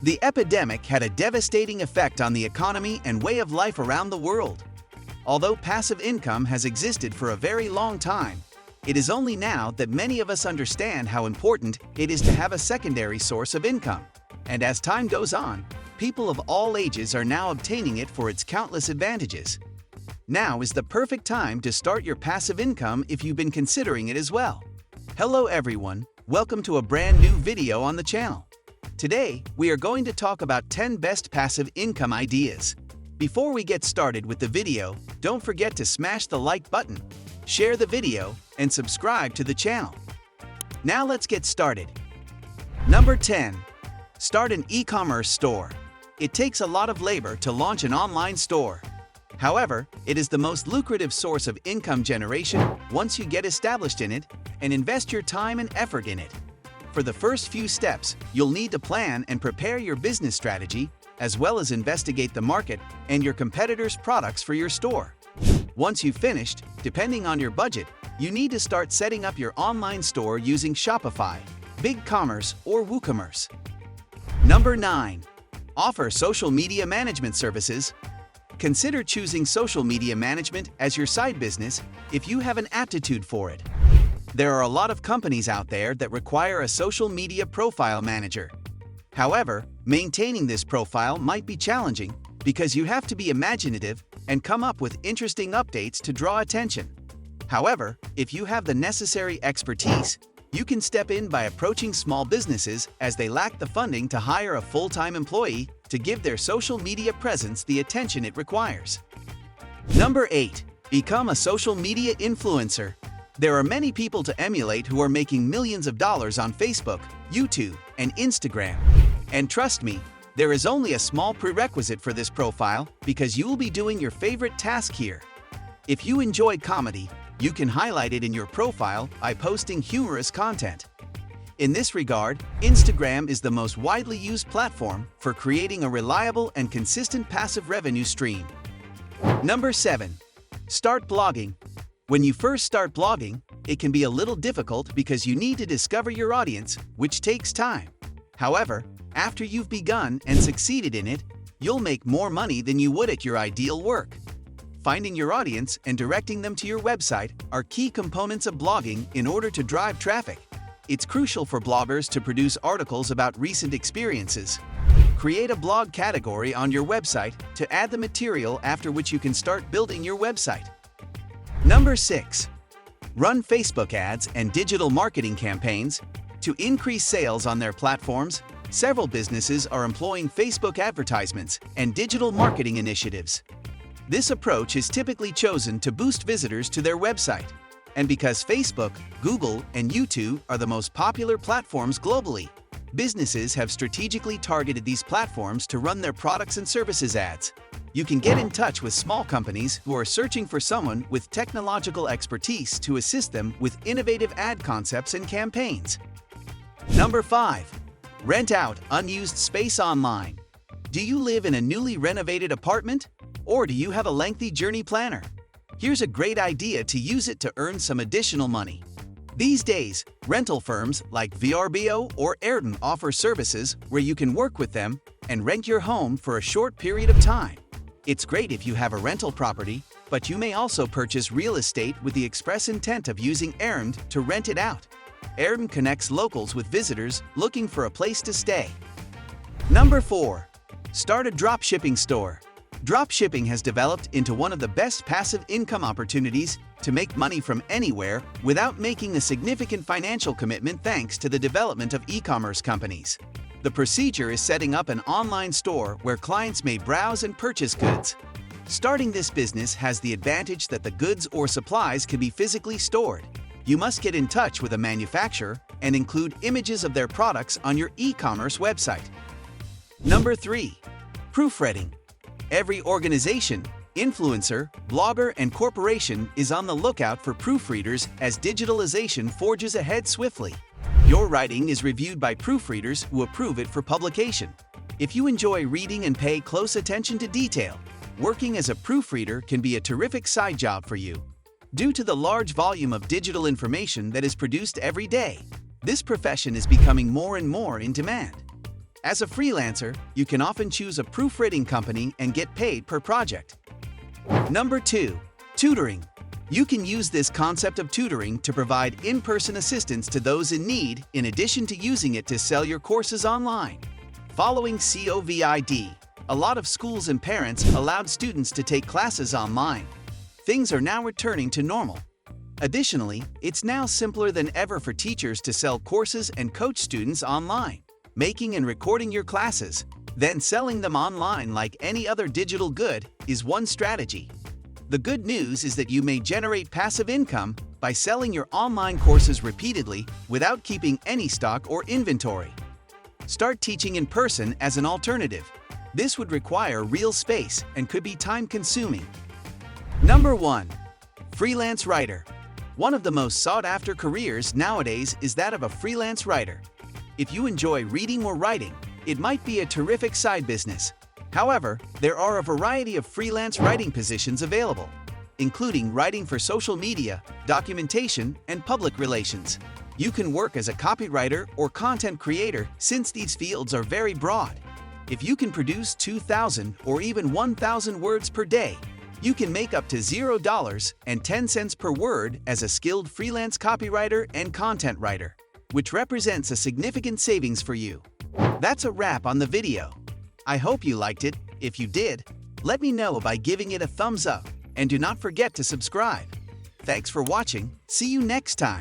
The epidemic had a devastating effect on the economy and way of life around the world. Although passive income has existed for a very long time, it is only now that many of us understand how important it is to have a secondary source of income. And as time goes on, people of all ages are now obtaining it for its countless advantages. Now is the perfect time to start your passive income if you've been considering it as well. Hello everyone, welcome to a brand new video on the channel. Today, we are going to talk about 10 best passive income ideas. Before we get started with the video, don't forget to smash the like button, share the video, and subscribe to the channel. Now let's get started. Number 10. Start an e-commerce store. It takes a lot of labor to launch an online store. However, it is the most lucrative source of income generation once you get established in it and invest your time and effort in it. For the first few steps, you'll need to plan and prepare your business strategy, as well as investigate the market and your competitors' products for your store. Once you've finished, depending on your budget, you need to start setting up your online store using Shopify, BigCommerce, or WooCommerce. Number 9. Offer social media management services. Consider choosing social media management as your side business if you have an aptitude for it. There are a lot of companies out there that require a social media profile manager. However, maintaining this profile might be challenging because you have to be imaginative and come up with interesting updates to draw attention. However, if you have the necessary expertise, you can step in by approaching small businesses as they lack the funding to hire a full-time employee to give their social media presence the attention it requires. Number 8. Become a social media influencer. There are many people to emulate who are making millions of dollars on Facebook, YouTube, and Instagram. And trust me, there is only a small prerequisite for this profile because you will be doing your favorite task here. If you enjoy comedy, you can highlight it in your profile by posting humorous content. In this regard, Instagram is the most widely used platform for creating a reliable and consistent passive revenue stream. Number 7. Start blogging. When you first start blogging, it can be a little difficult because you need to discover your audience, which takes time. However, after you've begun and succeeded in it, you'll make more money than you would at your ideal work. Finding your audience and directing them to your website are key components of blogging in order to drive traffic. It's crucial for bloggers to produce articles about recent experiences. Create a blog category on your website to add the material after which you can start building your website. Number 6. Run Facebook ads and digital marketing campaigns. To increase sales on their platforms, several businesses are employing Facebook advertisements and digital marketing initiatives. This approach is typically chosen to boost visitors to their website. And because Facebook, Google, and YouTube are the most popular platforms globally, businesses have strategically targeted these platforms to run their products and services ads. You can get in touch with small companies who are searching for someone with technological expertise to assist them with innovative ad concepts and campaigns. Number 5. Rent out unused space online. Do you live in a newly renovated apartment? Or do you have a lengthy journey planner? Here's a great idea to use it to earn some additional money. These days, rental firms like VRBO or Airbnb offer services where you can work with them and rent your home for a short period of time. It's great if you have a rental property, but you may also purchase real estate with the express intent of using Airbnb to rent it out. Airbnb connects locals with visitors looking for a place to stay. Number 4. Start a dropshipping store. Dropshipping has developed into one of the best passive income opportunities to make money from anywhere without making a significant financial commitment thanks to the development of e-commerce companies. The procedure is setting up an online store where clients may browse and purchase goods. Starting this business has the advantage that the goods or supplies can be physically stored. You must get in touch with a manufacturer and include images of their products on your e-commerce website. Number 3. Proofreading. Every organization, influencer, blogger, and corporation is on the lookout for proofreaders as digitalization forges ahead swiftly. Your writing is reviewed by proofreaders who approve it for publication. If you enjoy reading and pay close attention to detail, working as a proofreader can be a terrific side job for you. Due to the large volume of digital information that is produced every day, this profession is becoming more and more in demand. As a freelancer, you can often choose a proofreading company and get paid per project. Number 2. Tutoring. You can use this concept of tutoring to provide in-person assistance to those in need, in addition to using it to sell your courses online. Following COVID, a lot of schools and parents allowed students to take classes online. Things are now returning to normal. Additionally, it's now simpler than ever for teachers to sell courses and coach students online. Making and recording your classes, then selling them online like any other digital good is one strategy. The good news is that you may generate passive income by selling your online courses repeatedly without keeping any stock or inventory. Start teaching in person as an alternative. This would require real space and could be time-consuming. Number 1. Freelance writer. One of the most sought-after careers nowadays is that of a freelance writer. If you enjoy reading or writing, it might be a terrific side business. However, there are a variety of freelance writing positions available, including writing for social media, documentation, and public relations. You can work as a copywriter or content creator since these fields are very broad. If you can produce 2,000 or even 1,000 words per day, you can make up to $0.10 per word as a skilled freelance copywriter and content writer, which represents a significant savings for you. That's a wrap on the video. I hope you liked it. If you did, let me know by giving it a thumbs up, and do not forget to subscribe. Thanks for watching. See you next time.